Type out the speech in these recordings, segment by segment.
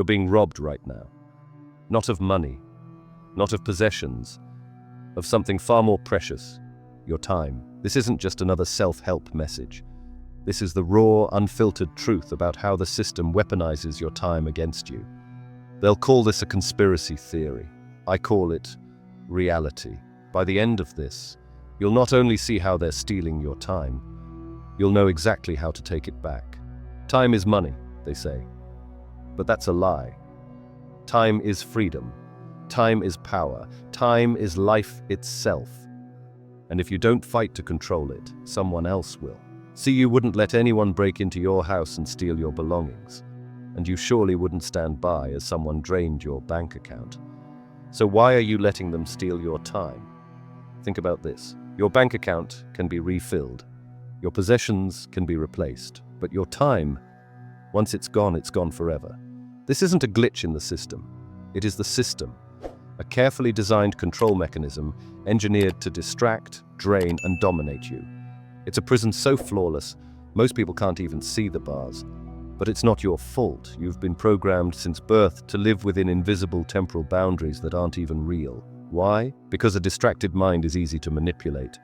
You're being robbed right now. Not of money, not of possessions, of something far more precious, your time. This isn't just another self-help message. This is the raw, unfiltered truth about how the system weaponizes your time against you. They'll call this a conspiracy theory. I call it reality. By the end of this, you'll not only see how they're stealing your time, you'll know exactly how to take it back. Time is money, they say. But that's a lie. Time is freedom. Time is power. Time is life itself. And if you don't fight to control it, someone else will. See, you wouldn't let anyone break into your house and steal your belongings. And you surely wouldn't stand by as someone drained your bank account. So why are you letting them steal your time? Think about this. Your bank account can be refilled. Your possessions can be replaced. But your time, once it's gone forever. This isn't a glitch in the system. It is the system. A carefully designed control mechanism engineered to distract, drain, and dominate you. It's a prison so flawless, most people can't even see the bars. But it's not your fault. You've been programmed since birth to live within invisible temporal boundaries that aren't even real. Why? Because a distracted mind is easy to manipulate,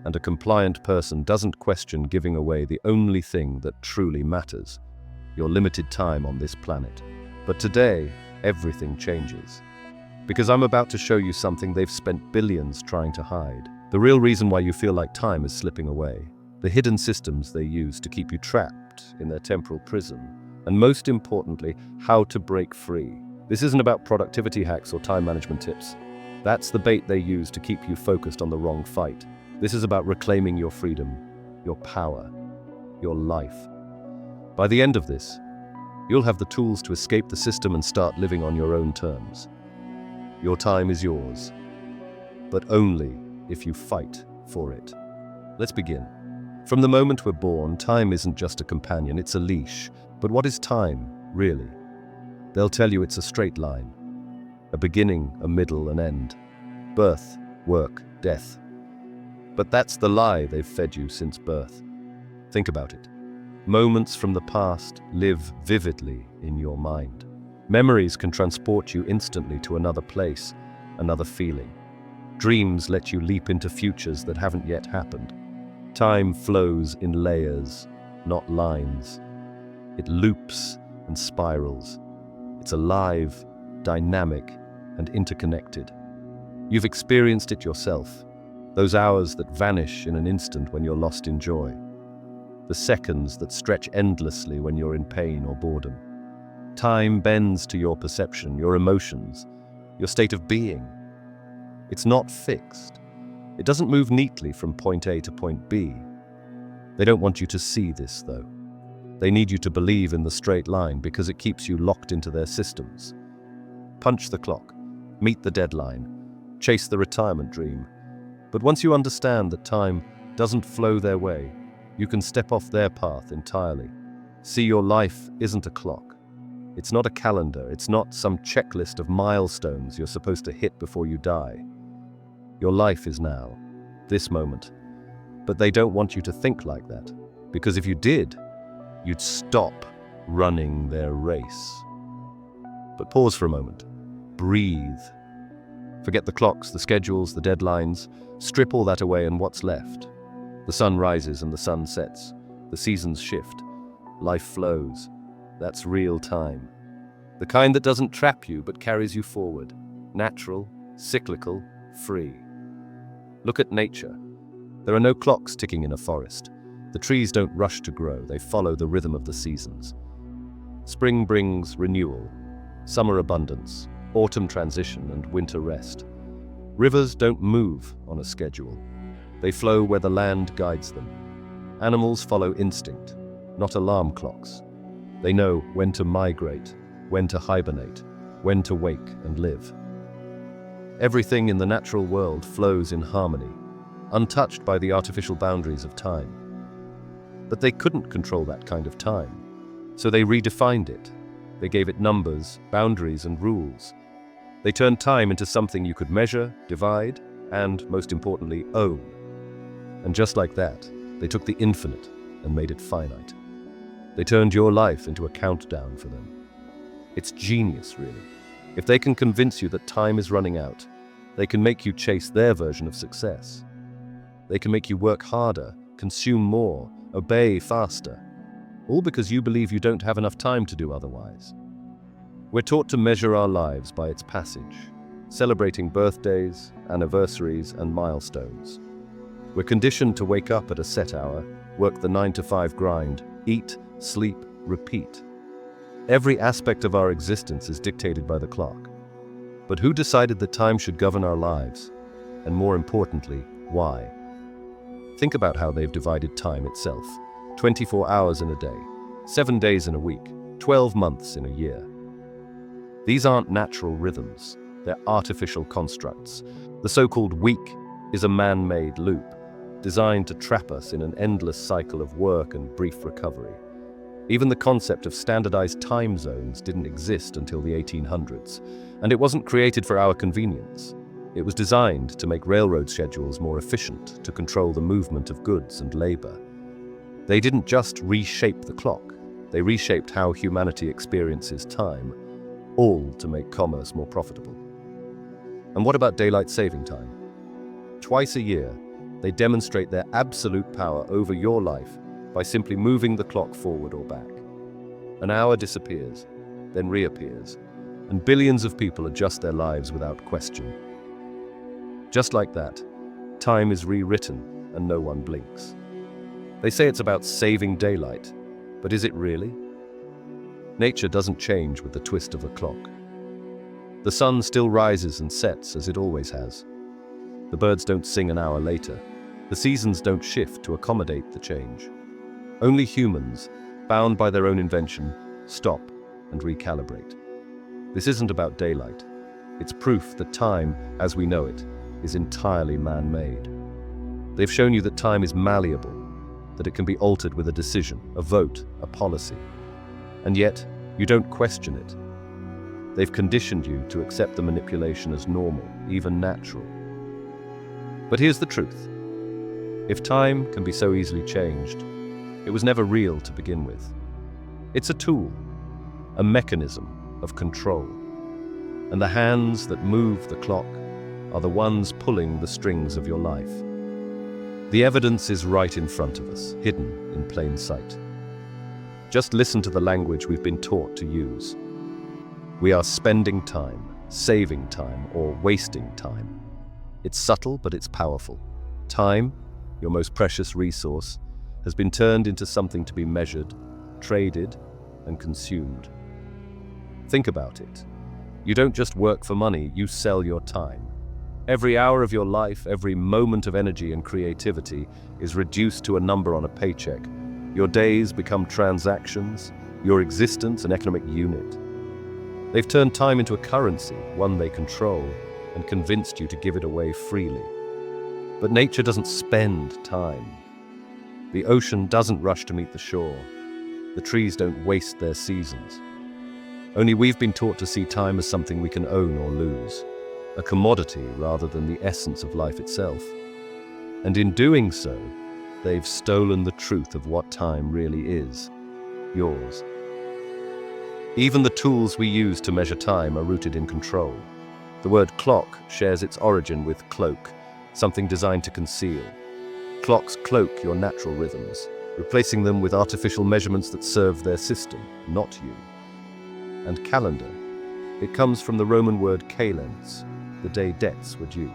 and a compliant person doesn't question giving away the only thing that truly matters, your limited time on this planet. But today, everything changes. Because I'm about to show you something they've spent billions trying to hide. The real reason why you feel like time is slipping away. The hidden systems they use to keep you trapped in their temporal prison. And most importantly, how to break free. This isn't about productivity hacks or time management tips. That's the bait they use to keep you focused on the wrong fight. This is about reclaiming your freedom, your power, your life. By the end of this, you'll have the tools to escape the system and start living on your own terms. Your time is yours, but only if you fight for it. Let's begin. From the moment we're born, time isn't just a companion, it's a leash. But what is time, really? They'll tell you it's a straight line. A beginning, a middle, an end. Birth, work, death. But that's the lie they've fed you since birth. Think about it. Moments from the past live vividly in your mind. Memories can transport you instantly to another place, another feeling. Dreams let you leap into futures that haven't yet happened. Time flows in layers, not lines. It loops and spirals. It's alive, dynamic, and interconnected. You've experienced it yourself. Those hours that vanish in an instant when you're lost in joy. The seconds that stretch endlessly when you're in pain or boredom. Time bends to your perception, your emotions, your state of being. It's not fixed. It doesn't move neatly from point A to point B. They don't want you to see this, though. They need you to believe in the straight line because it keeps you locked into their systems. Punch the clock, meet the deadline, chase the retirement dream. But once you understand that time doesn't flow their way, you can step off their path entirely. See, your life isn't a clock. It's not a calendar. It's not some checklist of milestones you're supposed to hit before you die. Your life is now, this moment. But they don't want you to think like that, because if you did, you'd stop running their race. But pause for a moment. Breathe. Forget the clocks, the schedules, the deadlines. Strip all that away, and what's left? The sun rises and the sun sets. The seasons shift. Life flows. That's real time. The kind that doesn't trap you but carries you forward. Natural, cyclical, free. Look at nature. There are no clocks ticking in a forest. The trees don't rush to grow, they follow the rhythm of the seasons. Spring brings renewal, summer abundance, autumn transition, and winter rest. Rivers don't move on a schedule. They flow where the land guides them. Animals follow instinct, not alarm clocks. They know when to migrate, when to hibernate, when to wake and live. Everything in the natural world flows in harmony, untouched by the artificial boundaries of time. But they couldn't control that kind of time, so they redefined it. They gave it numbers, boundaries, and rules. They turned time into something you could measure, divide, and, most importantly, own. And just like that, they took the infinite and made it finite. They turned your life into a countdown for them. It's genius, really. If they can convince you that time is running out, they can make you chase their version of success. They can make you work harder, consume more, obey faster, all because you believe you don't have enough time to do otherwise. We're taught to measure our lives by its passage, celebrating birthdays, anniversaries, and milestones. We're conditioned to wake up at a set hour, work the 9-to-5 grind, eat, sleep, repeat. Every aspect of our existence is dictated by the clock. But who decided that time should govern our lives? And more importantly, why? Think about how they've divided time itself. 24 hours in a day, 7 days in a week, 12 months in a year. These aren't natural rhythms, they're artificial constructs. The so-called week is a man-made loop, designed to trap us in an endless cycle of work and brief recovery. Even the concept of standardized time zones didn't exist until the 1800s, and it wasn't created for our convenience. It was designed to make railroad schedules more efficient, to control the movement of goods and labor. They didn't just reshape the clock, they reshaped how humanity experiences time, all to make commerce more profitable. And what about daylight saving time? Twice a year, they demonstrate their absolute power over your life by simply moving the clock forward or back. An hour disappears, then reappears, and billions of people adjust their lives without question. Just like that, time is rewritten and no one blinks. They say it's about saving daylight, but is it really? Nature doesn't change with the twist of a clock. The sun still rises and sets as it always has. The birds don't sing an hour later. The seasons don't shift to accommodate the change. Only humans, bound by their own invention, stop and recalibrate. This isn't about daylight. It's proof that time, as we know it, is entirely man-made. They've shown you that time is malleable, that it can be altered with a decision, a vote, a policy. And yet, you don't question it. They've conditioned you to accept the manipulation as normal, even natural. But here's the truth. If time can be so easily changed, it was never real to begin with. It's a tool, a mechanism of control. And the hands that move the clock are the ones pulling the strings of your life. The evidence is right in front of us, hidden in plain sight. Just listen to the language we've been taught to use. We are spending time, saving time, or wasting time. It's subtle, but it's powerful. Time, your most precious resource, has been turned into something to be measured, traded, and consumed. Think about it. You don't just work for money, you sell your time. Every hour of your life, every moment of energy and creativity is reduced to a number on a paycheck. Your days become transactions, your existence an economic unit. They've turned time into a currency, one they control, and convinced you to give it away freely. But nature doesn't spend time. The ocean doesn't rush to meet the shore. The trees don't waste their seasons. Only we've been taught to see time as something we can own or lose, a commodity rather than the essence of life itself. And in doing so, they've stolen the truth of what time really is, yours. Even the tools we use to measure time are rooted in control. The word clock shares its origin with cloak, something designed to conceal. Clocks cloak your natural rhythms, replacing them with artificial measurements that serve their system, not you. And calendar, it comes from the Roman word calens, the day debts were due.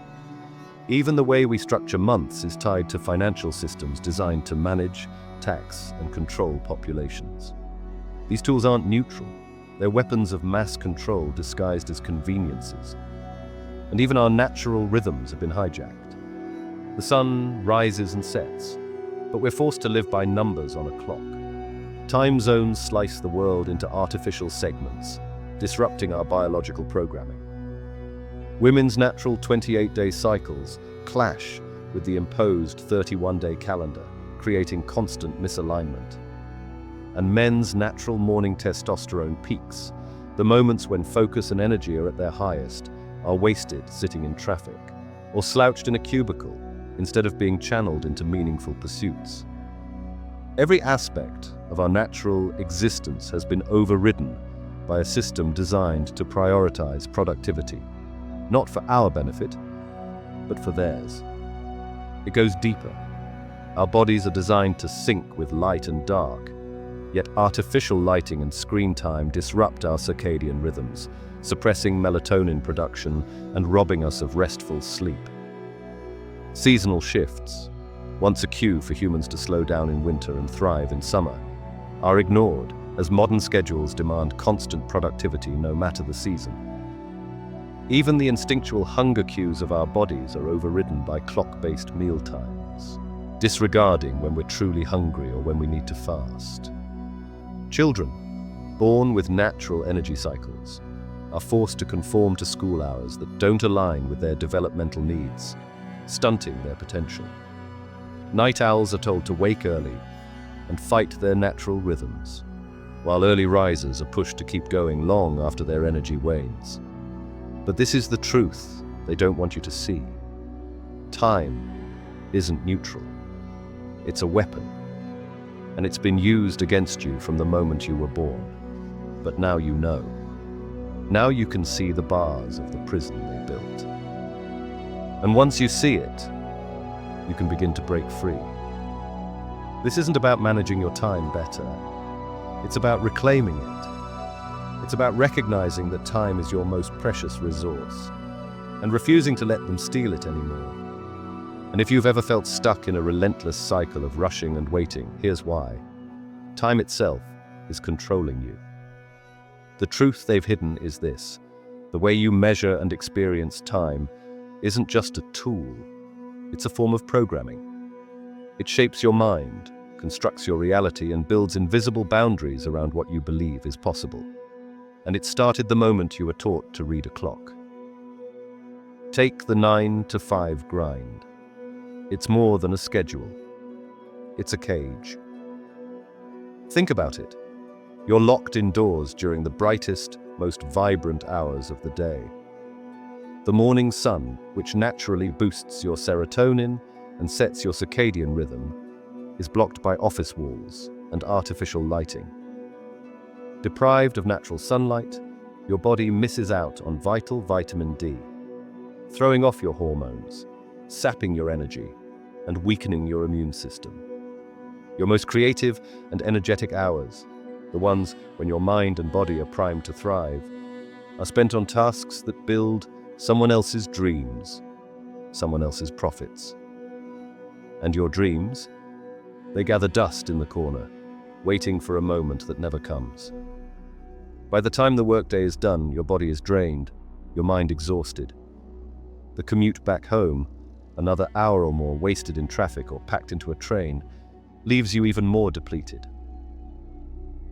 Even the way we structure months is tied to financial systems designed to manage, tax, and control populations. These tools aren't neutral. They're weapons of mass control disguised as conveniences. And even our natural rhythms have been hijacked. The sun rises and sets, but we're forced to live by numbers on a clock. Time zones slice the world into artificial segments, disrupting our biological programming. Women's natural 28-day cycles clash with the imposed 31-day calendar, creating constant misalignment. And men's natural morning testosterone peaks, the moments when focus and energy are at their highest, are wasted sitting in traffic, or slouched in a cubicle, instead of being channeled into meaningful pursuits. Every aspect of our natural existence has been overridden by a system designed to prioritize productivity, not for our benefit, but for theirs. It goes deeper. Our bodies are designed to sync with light and dark, yet artificial lighting and screen time disrupt our circadian rhythms, suppressing melatonin production and robbing us of restful sleep. Seasonal shifts, once a cue for humans to slow down in winter and thrive in summer, are ignored as modern schedules demand constant productivity no matter the season. Even the instinctual hunger cues of our bodies are overridden by clock-based meal times, disregarding when we're truly hungry or when we need to fast. Children, born with natural energy cycles, are forced to conform to school hours that don't align with their developmental needs, stunting their potential. Night owls are told to wake early and fight their natural rhythms, while early risers are pushed to keep going long after their energy wanes. But this is the truth they don't want you to see. Time isn't neutral. It's a weapon, and it's been used against you from the moment you were born. But now you know. Now you can see the bars of the prison they built. And once you see it, you can begin to break free. This isn't about managing your time better. It's about reclaiming it. It's about recognizing that time is your most precious resource and refusing to let them steal it anymore. And if you've ever felt stuck in a relentless cycle of rushing and waiting, here's why. Time itself is controlling you. The truth they've hidden is this: the way you measure and experience time isn't just a tool, it's a form of programming. It shapes your mind, constructs your reality, and builds invisible boundaries around what you believe is possible. And it started the moment you were taught to read a clock. Take the 9 to 5 grind. It's more than a schedule. It's a cage. Think about it. You're locked indoors during the brightest, most vibrant hours of the day. The morning sun, which naturally boosts your serotonin and sets your circadian rhythm, is blocked by office walls and artificial lighting. Deprived of natural sunlight, your body misses out on vital vitamin D, throwing off your hormones, sapping your energy, and weakening your immune system. Your most creative and energetic hours, the ones when your mind and body are primed to thrive, are spent on tasks that build someone else's dreams, someone else's profits. And your dreams? They gather dust in the corner, waiting for a moment that never comes. By the time the workday is done, your body is drained, your mind exhausted. The commute back home, another hour or more wasted in traffic or packed into a train, leaves you even more depleted.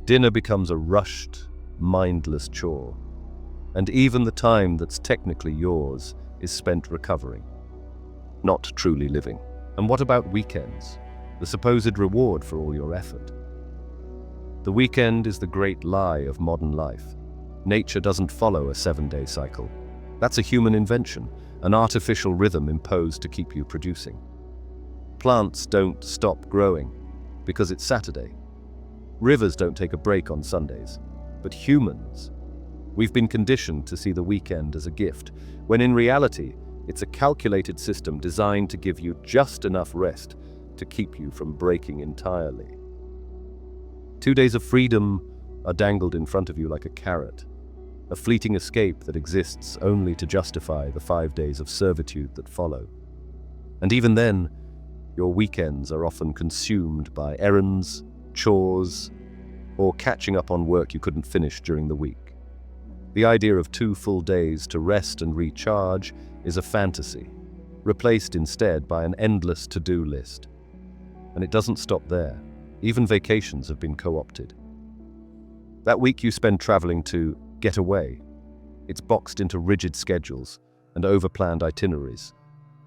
Dinner becomes a rushed, mindless chore, and even the time that's technically yours is spent recovering, not truly living. And what about weekends, the supposed reward for all your effort? The weekend is the great lie of modern life. Nature doesn't follow a 7-day cycle. That's a human invention, an artificial rhythm imposed to keep you producing. Plants don't stop growing because it's Saturday. Rivers don't take a break on Sundays. But humans, we've been conditioned to see the weekend as a gift, when in reality, it's a calculated system designed to give you just enough rest to keep you from breaking entirely. 2 days of freedom are dangled in front of you like a carrot, a fleeting escape that exists only to justify the 5 days of servitude that follow. And even then, your weekends are often consumed by errands, chores, or catching up on work you couldn't finish during the week. The idea of 2 full days to rest and recharge is a fantasy, replaced instead by an endless to-do list. And it doesn't stop there. Even vacations have been co-opted. That week you spend traveling to get away. It's boxed into rigid schedules and over-planned itineraries.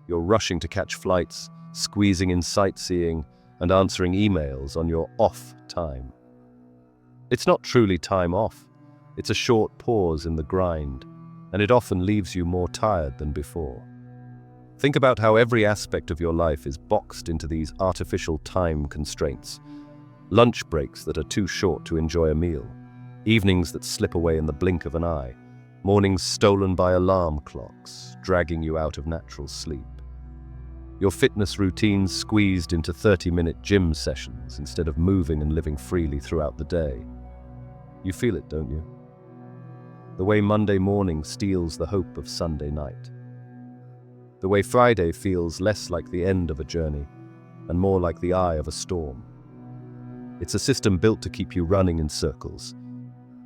You're rushing to catch flights, squeezing in sightseeing, and answering emails on your off time. It's not truly time off. It's a short pause in the grind, and it often leaves you more tired than before. Think about how every aspect of your life is boxed into these artificial time constraints. Lunch breaks that are too short to enjoy a meal, Evenings that slip away in the blink of an eye. Mornings stolen by alarm clocks, dragging you out of natural sleep. Your fitness routines squeezed into 30-minute gym sessions instead of moving and living freely throughout the day. You feel it, don't you? The way Monday morning steals the hope of Sunday night. The way Friday feels less like the end of a journey and more like the eye of a storm. It's a system built to keep you running in circles,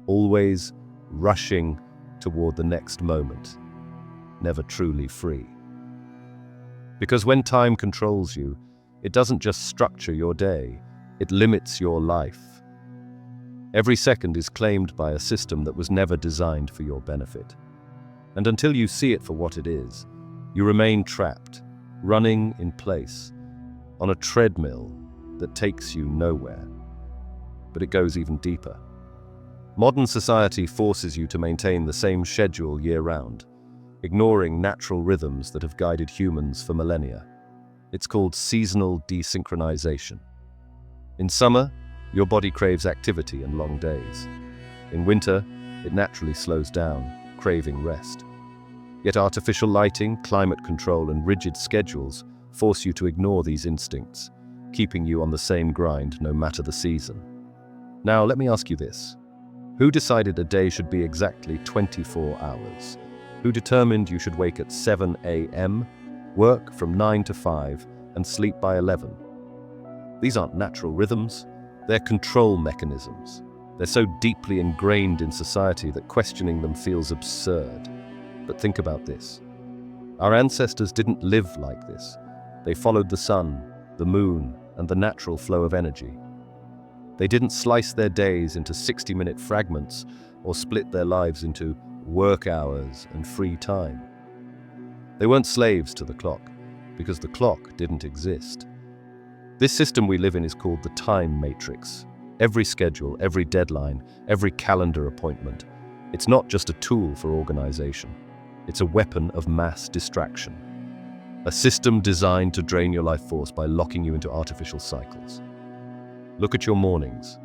always rushing toward the next moment, never truly free. Because when time controls you, it doesn't just structure your day, it limits your life. Every second is claimed by a system that was never designed for your benefit. And until you see it for what it is, you remain trapped, running in place, on a treadmill that takes you nowhere. But it goes even deeper. Modern society forces you to maintain the same schedule year-round, ignoring natural rhythms that have guided humans for millennia. It's called seasonal desynchronization. In summer, your body craves activity and long days. In winter, it naturally slows down, craving rest. Yet artificial lighting, climate control, and rigid schedules force you to ignore these instincts, keeping you on the same grind no matter the season. Now, let me ask you this. Who decided a day should be exactly 24 hours? Who determined you should wake at 7 a.m., work from 9 to 5, and sleep by 11? These aren't natural rhythms. They're control mechanisms. They're so deeply ingrained in society that questioning them feels absurd. But think about this. Our ancestors didn't live like this. They followed the sun, the moon, and the natural flow of energy. They didn't slice their days into 60-minute fragments or split their lives into work hours and free time. They weren't slaves to the clock, because the clock didn't exist. This system we live in is called the time matrix. Every schedule, every deadline, every calendar appointment. It's not just a tool for organization. It's a weapon of mass distraction. A system designed to drain your life force by locking you into artificial cycles. Look at your mornings.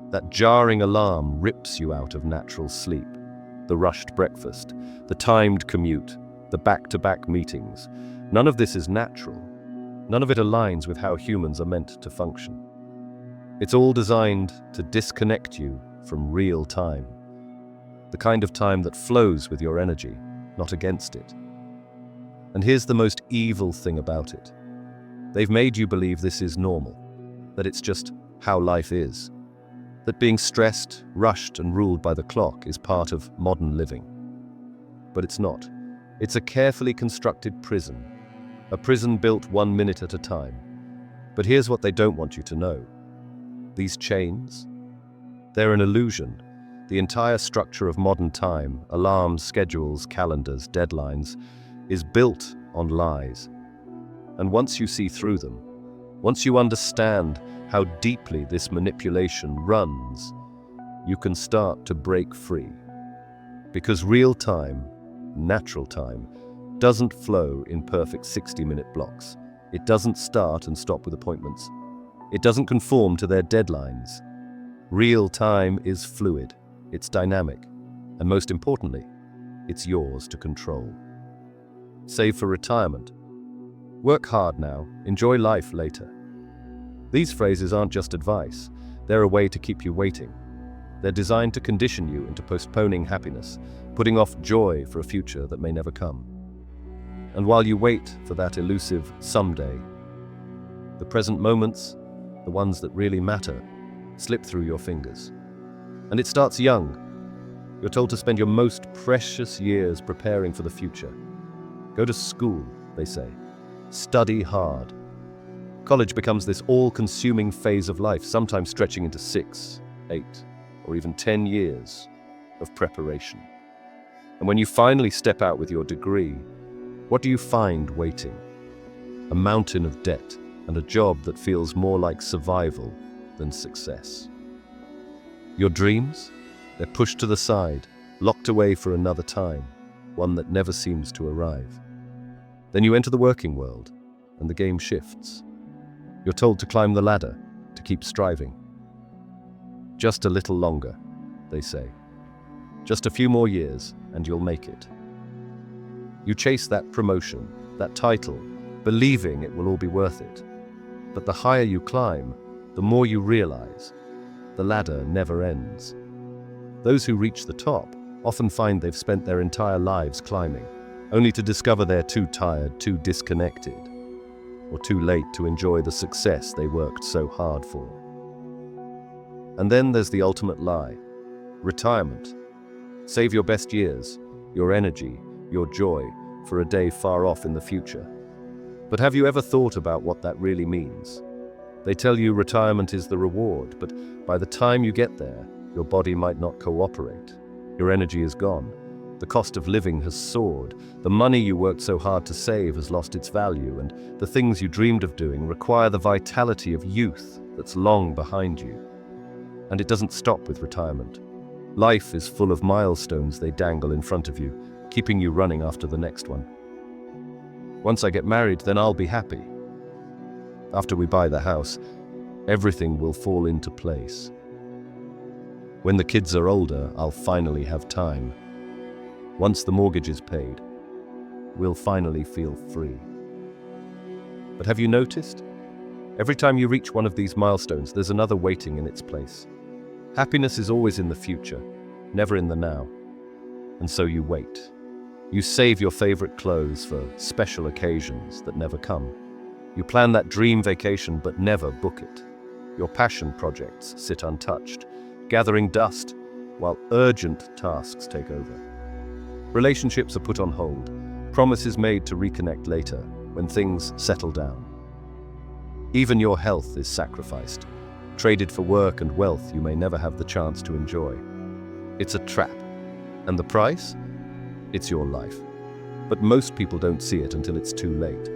That jarring alarm rips you out of natural sleep. The rushed breakfast, the timed commute, the back-to-back meetings. None of this is natural. None of it aligns with how humans are meant to function. It's all designed to disconnect you from real time. The kind of time that flows with your energy, not against it. And here's the most evil thing about it. They've made you believe this is normal, that it's just how life is. That being stressed, rushed, and ruled by the clock is part of modern living. But it's not. It's a carefully constructed prison. A prison built 1 minute at a time. But here's what they don't want you to know. These chains, they're an illusion. The entire structure of modern time, alarms, schedules, calendars, deadlines, is built on lies. And once you see through them, once you understand how deeply this manipulation runs, you can start to break free. Because real time, natural time, doesn't flow in perfect 60-minute blocks. It doesn't start and stop with appointments. It doesn't conform to their deadlines. Real time is fluid, it's dynamic, and most importantly, it's yours to control. Save for retirement. Work hard now, enjoy life later. These phrases aren't just advice, they're a way to keep you waiting. They're designed to condition you into postponing happiness, putting off joy for a future that may never come. And while you wait for that elusive someday, the present moments, the ones that really matter, slip through your fingers. And it starts young. You're told to spend your most precious years preparing for the future. Go to school, they say. Study hard. College becomes this all-consuming phase of life, sometimes stretching into 6, 8, or even 10 years of preparation. And when you finally step out with your degree, what do you find waiting? A mountain of debt and a job that feels more like survival than success. Your dreams? They're pushed to the side, locked away for another time, one that never seems to arrive. Then you enter the working world, and the game shifts. You're told to climb the ladder, to keep striving. Just a little longer. they say. Just a few more years, and you'll make it. You chase that promotion, that title, believing it will all be worth it. But the higher you climb, the more you realize the ladder never ends. Those who reach the top often find they've spent their entire lives climbing, only to discover they're too tired, too disconnected, or too late to enjoy the success they worked so hard for. And then there's the ultimate lie: retirement. Save your best years, your energy, your joy, for a day far off in the future. But have you ever thought about what that really means? They tell you retirement is the reward, but by the time you get there, your body might not cooperate. Your energy is gone. The cost of living has soared. The money you worked so hard to save has lost its value, and the things you dreamed of doing require the vitality of youth that's long behind you. And it doesn't stop with retirement. Life is full of milestones they dangle in front of you, keeping you running after the next one. Once I get married, then I'll be happy. After we buy the house, everything will fall into place. When the kids are older, I'll finally have time. Once the mortgage is paid, we'll finally feel free. But have you noticed? Every time you reach one of these milestones, there's another waiting in its place. Happiness is always in the future, never in the now. And so you wait. You save your favorite clothes for special occasions that never come. You plan that dream vacation but never book it. Your passion projects sit untouched, gathering dust while urgent tasks take over. Relationships are put on hold, promises made to reconnect later when things settle down. Even your health is sacrificed, traded for work and wealth you may never have the chance to enjoy. It's a trap. And the price? It's your life. But most people don't see it until it's too late.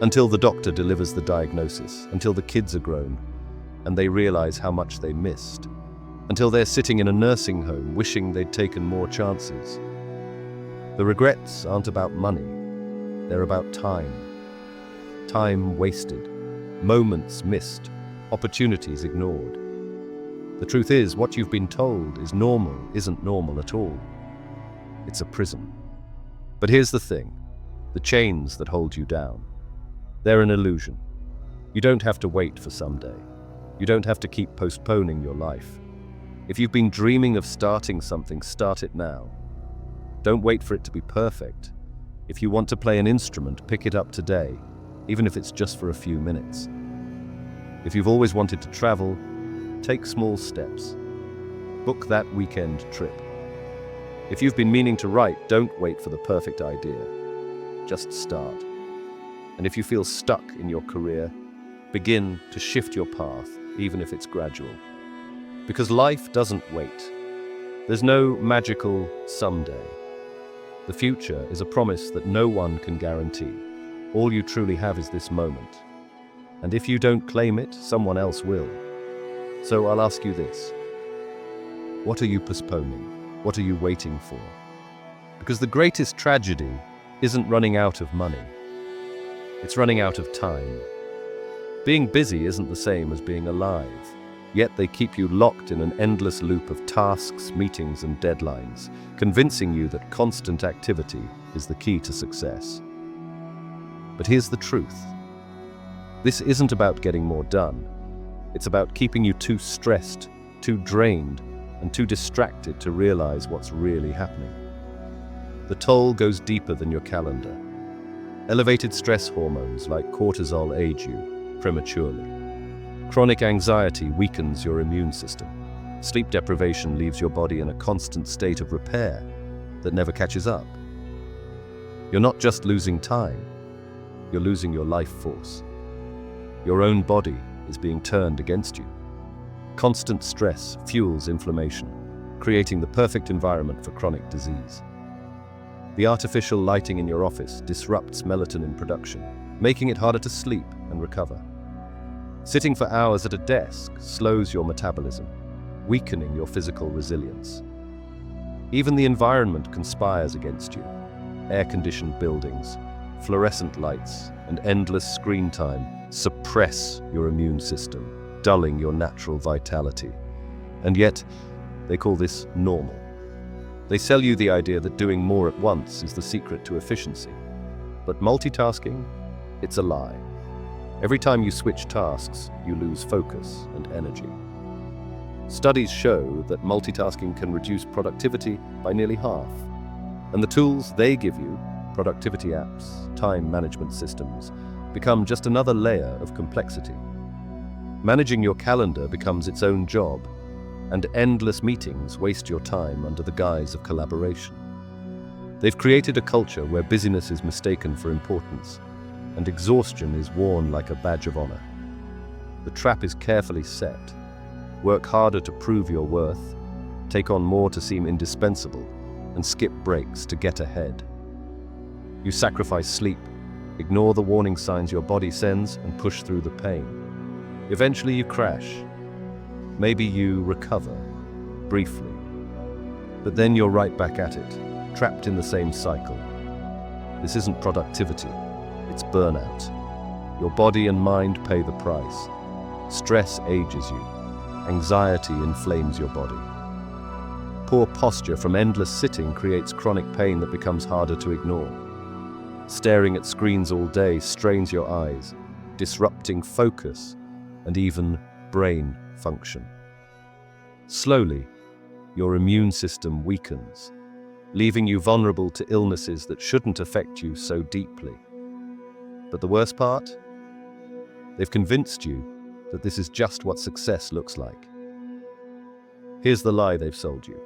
Until the doctor delivers the diagnosis, until the kids are grown, and they realize how much they missed. Until they're sitting in a nursing home wishing they'd taken more chances. The regrets aren't about money, they're about time. Time wasted, moments missed, opportunities ignored. The truth is, what you've been told is normal isn't normal at all. It's a prison. But here's the thing, the chains that hold you down. They're an illusion. You don't have to wait for someday. You don't have to keep postponing your life. If you've been dreaming of starting something, start it now. Don't wait for it to be perfect. If you want to play an instrument, pick it up today, even if it's just for a few minutes. If you've always wanted to travel, take small steps. Book that weekend trip. If you've been meaning to write, don't wait for the perfect idea. Just start. And if you feel stuck in your career, begin to shift your path, even if it's gradual. Because life doesn't wait. There's no magical someday. The future is a promise that no one can guarantee. All you truly have is this moment. And if you don't claim it, someone else will. So I'll ask you this. What are you postponing? What are you waiting for? Because the greatest tragedy isn't running out of money. It's running out of time. Being busy isn't the same as being alive, yet they keep you locked in an endless loop of tasks, meetings, and deadlines, convincing you that constant activity is the key to success. But here's the truth. This isn't about getting more done. It's about keeping you too stressed, too drained, and too distracted to realize what's really happening. The toll goes deeper than your calendar. Elevated stress hormones like cortisol age you prematurely. Chronic anxiety weakens your immune system. Sleep deprivation leaves your body in a constant state of repair that never catches up. You're not just losing time, you're losing your life force. Your own body is being turned against you. Constant stress fuels inflammation, creating the perfect environment for chronic disease. The artificial lighting in your office disrupts melatonin production, making it harder to sleep and recover. Sitting for hours at a desk slows your metabolism, weakening your physical resilience. Even the environment conspires against you. Air-conditioned buildings, fluorescent lights, and endless screen time suppress your immune system, dulling your natural vitality. And yet, They call this normal. They sell you the idea that doing more at once is the secret to efficiency. But multitasking, it's a lie. Every time you switch tasks, you lose focus and energy. Studies show that multitasking can reduce productivity by nearly half. And the tools they give you, productivity apps, time management systems, become just another layer of complexity. Managing your calendar becomes its own job, and endless meetings waste your time under the guise of collaboration. They've created a culture where busyness is mistaken for importance, and exhaustion is worn like a badge of honor. The trap is carefully set. Work harder to prove your worth, take on more to seem indispensable, and skip breaks to get ahead. You sacrifice sleep, ignore the warning signs your body sends, and push through the pain. Eventually you crash. Maybe you recover, briefly. But then you're right back at it, trapped in the same cycle. This isn't productivity, it's burnout. Your body and mind pay the price. Stress ages you. Anxiety inflames your body. Poor posture from endless sitting creates chronic pain that becomes harder to ignore. Staring at screens all day strains your eyes, disrupting focus and even brain function. Slowly, your immune system weakens, leaving you vulnerable to illnesses that shouldn't affect you so deeply. But the worst part? They've convinced you that this is just what success looks like. Here's the lie they've sold you.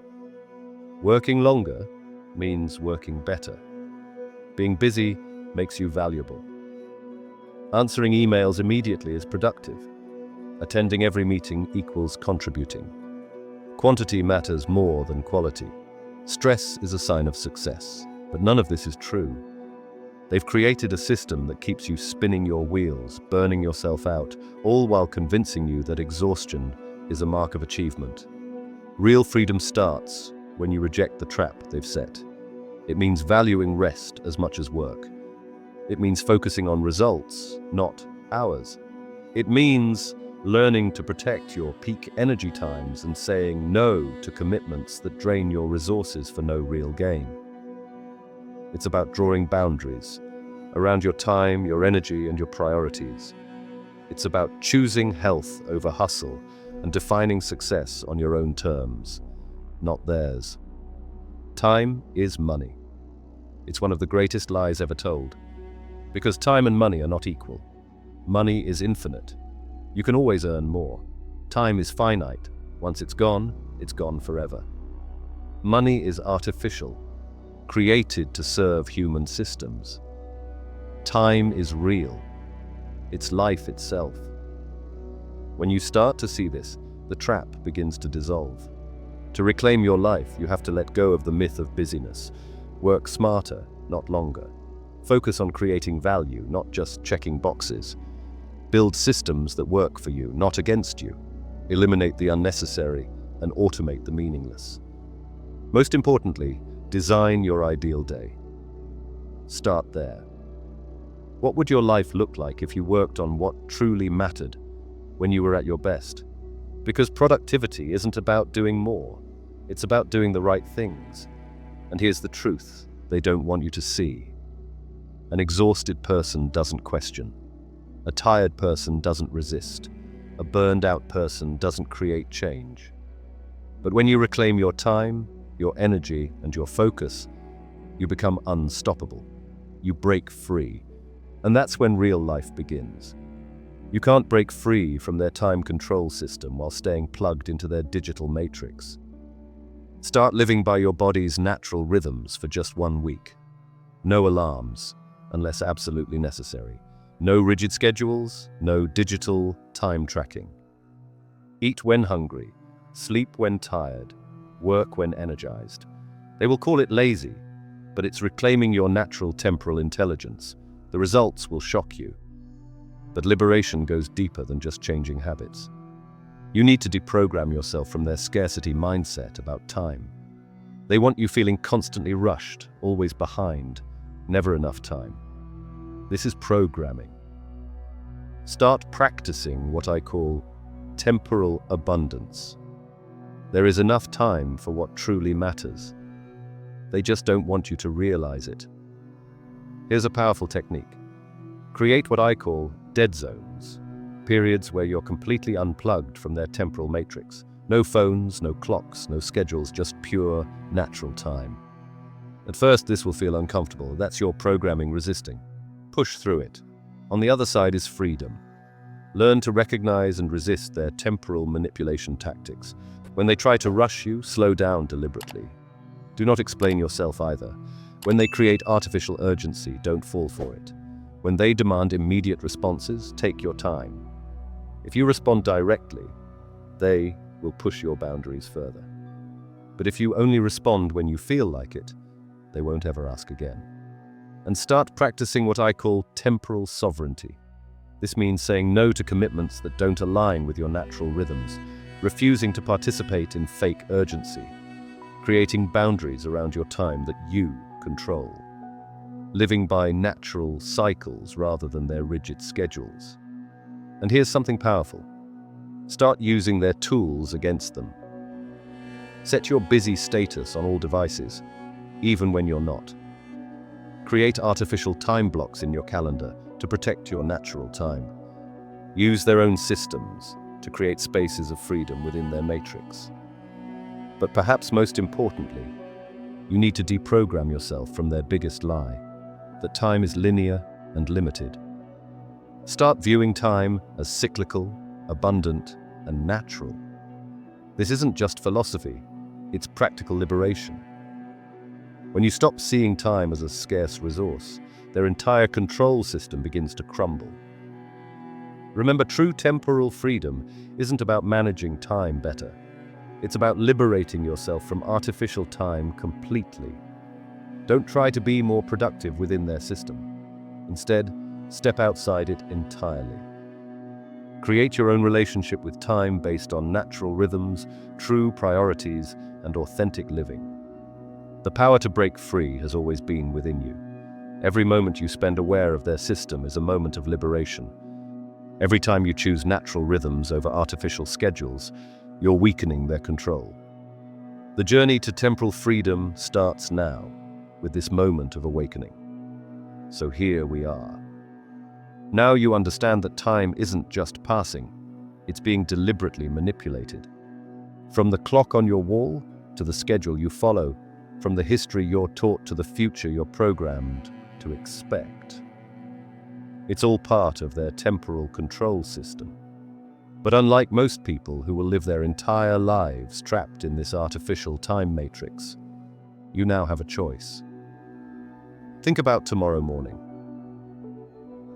Working longer means working better. Being busy makes you valuable. Answering emails immediately is productive. Attending every meeting equals contributing. Quantity matters more than quality. Stress is a sign of success, but none of this is true. They've created a system that keeps you spinning your wheels, burning yourself out, all while convincing you that exhaustion is a mark of achievement. Real freedom starts when you reject the trap they've set. It means valuing rest as much as work. It means focusing on results, not hours. It means learning to protect your peak energy times and saying no to commitments that drain your resources for no real gain. It's about drawing boundaries around your time, your energy, and your priorities. It's about choosing health over hustle and defining success on your own terms, not theirs. Time is money. It's one of the greatest lies ever told. Because time and money are not equal. Money is infinite. You can always earn more. Time is finite. Once it's gone forever. Money is artificial, created to serve human systems. Time is real. It's life itself. When you start to see this, the trap begins to dissolve. To reclaim your life, you have to let go of the myth of busyness. Work smarter, not longer. Focus on creating value, not just checking boxes. Build systems that work for you, not against you. Eliminate the unnecessary and automate the meaningless. Most importantly, design your ideal day. Start there. What would your life look like if you worked on what truly mattered when you were at your best? Because productivity isn't about doing more. It's about doing the right things. And here's the truth they don't want you to see. An exhausted person doesn't question. A tired person doesn't resist. A burned-out person doesn't create change. But when you reclaim your time, your energy, and your focus, you become unstoppable. You break free. And that's when real life begins. You can't break free from their time control system while staying plugged into their digital matrix. Start living by your body's natural rhythms for just 1 week. No alarms, unless absolutely necessary. No rigid schedules, no digital time tracking. Eat when hungry, sleep when tired, work when energized. They will call it lazy, but it's reclaiming your natural temporal intelligence. The results will shock you. But liberation goes deeper than just changing habits. You need to deprogram yourself from their scarcity mindset about time. They want you feeling constantly rushed, always behind, never enough time. This is programming. Start practicing what I call temporal abundance. There is enough time for what truly matters. They just don't want you to realize it. Here's a powerful technique. Create what I call dead zones, periods where you're completely unplugged from their temporal matrix. No phones, no clocks, no schedules, just pure, natural time. At first, this will feel uncomfortable. That's your programming resisting. Push through it. On the other side is freedom. Learn to recognize and resist their temporal manipulation tactics. When they try to rush you, slow down deliberately. Do not explain yourself either. When they create artificial urgency, don't fall for it. When they demand immediate responses, take your time. If you respond directly, they will push your boundaries further. But if you only respond when you feel like it, they won't ever ask again. And start practicing what I call temporal sovereignty. This means saying no to commitments that don't align with your natural rhythms, refusing to participate in fake urgency, creating boundaries around your time that you control, living by natural cycles rather than their rigid schedules. And here's something powerful. Start using their tools against them. Set your busy status on all devices, even when you're not. Create artificial time blocks in your calendar to protect your natural time. Use their own systems to create spaces of freedom within their matrix. But perhaps most importantly, you need to deprogram yourself from their biggest lie, that time is linear and limited. Start viewing time as cyclical, abundant, and natural. This isn't just philosophy, it's practical liberation. When you stop seeing time as a scarce resource, their entire control system begins to crumble. Remember, true temporal freedom isn't about managing time better. It's about liberating yourself from artificial time completely. Don't try to be more productive within their system. Instead, step outside it entirely. Create your own relationship with time based on natural rhythms, true priorities, and authentic living. The power to break free has always been within you. Every moment you spend aware of their system is a moment of liberation. Every time you choose natural rhythms over artificial schedules, you're weakening their control. The journey to temporal freedom starts now, with this moment of awakening. So here we are. Now you understand that time isn't just passing, it's being deliberately manipulated. From the clock on your wall to the schedule you follow, from the history you're taught to the future you're programmed to expect. It's all part of their temporal control system. But unlike most people who will live their entire lives trapped in this artificial time matrix, you now have a choice. Think about tomorrow morning.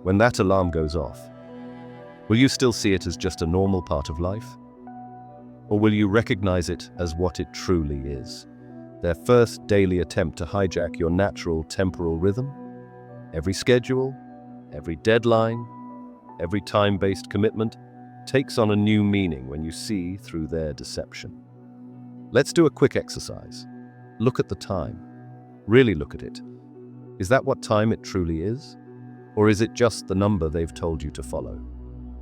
When that alarm goes off, will you still see it as just a normal part of life? Or will you recognize it as what it truly is? Their first daily attempt to hijack your natural temporal rhythm? Every schedule, every deadline, every time-based commitment takes on a new meaning when you see through their deception. Let's do a quick exercise. Look at the time. Really look at it. Is that what time it truly is? Or is it just the number they've told you to follow?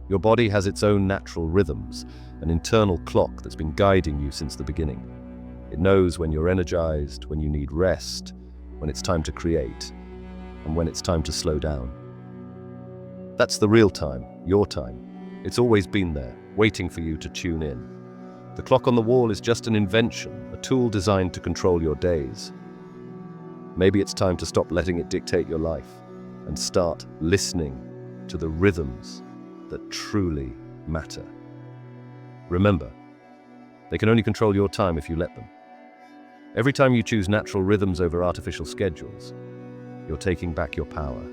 Your body has its own natural rhythms, an internal clock that's been guiding you since the beginning. It knows when you're energized, when you need rest, when it's time to create, and when it's time to slow down. That's the real time, your time. It's always been there, waiting for you to tune in. The clock on the wall is just an invention, a tool designed to control your days. Maybe it's time to stop letting it dictate your life and start listening to the rhythms that truly matter. Remember, they can only control your time if you let them. Every time you choose natural rhythms over artificial schedules, you're taking back your power.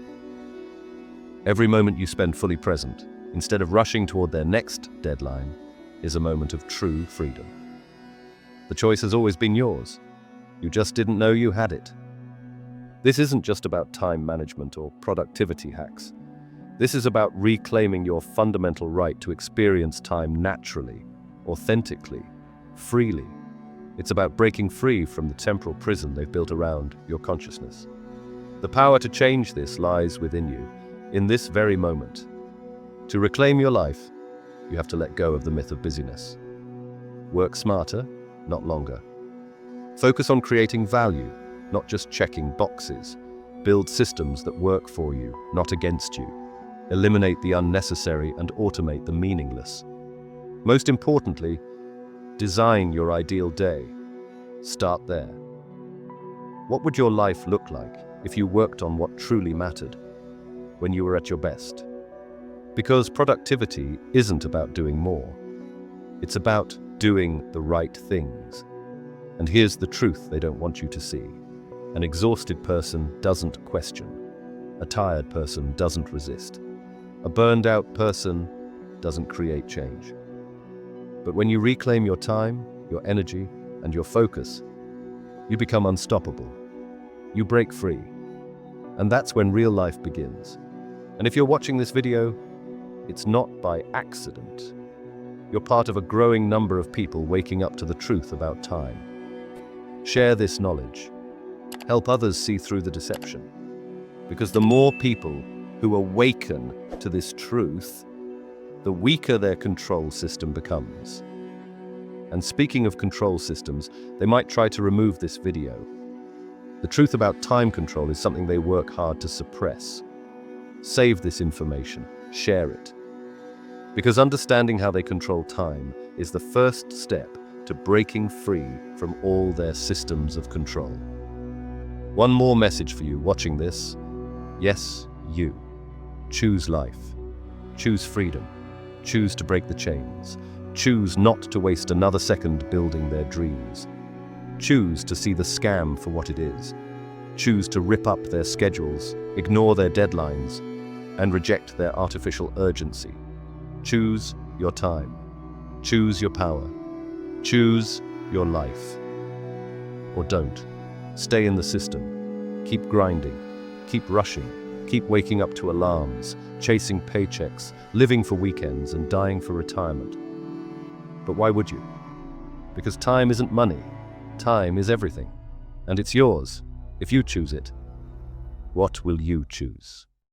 Every moment you spend fully present, instead of rushing toward their next deadline, is a moment of true freedom. The choice has always been yours. You just didn't know you had it. This isn't just about time management or productivity hacks. This is about reclaiming your fundamental right to experience time naturally, authentically, freely. It's about breaking free from the temporal prison they've built around your consciousness. The power to change this lies within you, in this very moment. To reclaim your life, you have to let go of the myth of busyness. Work smarter, not longer. Focus on creating value, not just checking boxes. Build systems that work for you, not against you. Eliminate the unnecessary and automate the meaningless. Most importantly, design your ideal day. Start there. What would your life look like if you worked on what truly mattered, when you were at your best? Because productivity isn't about doing more. It's about doing the right things. And here's the truth they don't want you to see. An exhausted person doesn't question. A tired person doesn't resist. A burned out person doesn't create change. But when you reclaim your time, your energy, and your focus, you become unstoppable. You break free. And that's when real life begins. And if you're watching this video, it's not by accident. You're part of a growing number of people waking up to the truth about time. Share this knowledge. Help others see through the deception. Because the more people who awaken to this truth, the weaker their control system becomes. And speaking of control systems, they might try to remove this video. The truth about time control is something they work hard to suppress. Save this information, share it. Because understanding how they control time is the first step to breaking free from all their systems of control. One more message for you watching this. Yes, you. Choose life. Choose freedom. Choose to break the chains. Choose not to waste another second building their dreams. Choose to see the scam for what it is. Choose to rip up their schedules, ignore their deadlines, and reject their artificial urgency. Choose your time. Choose your power. Choose your life. Or don't. Stay in the system. Keep grinding. Keep rushing. Keep waking up to alarms, chasing paychecks, living for weekends, and dying for retirement. But why would you? Because time isn't money. Time is everything. And it's yours, if you choose it. What will you choose?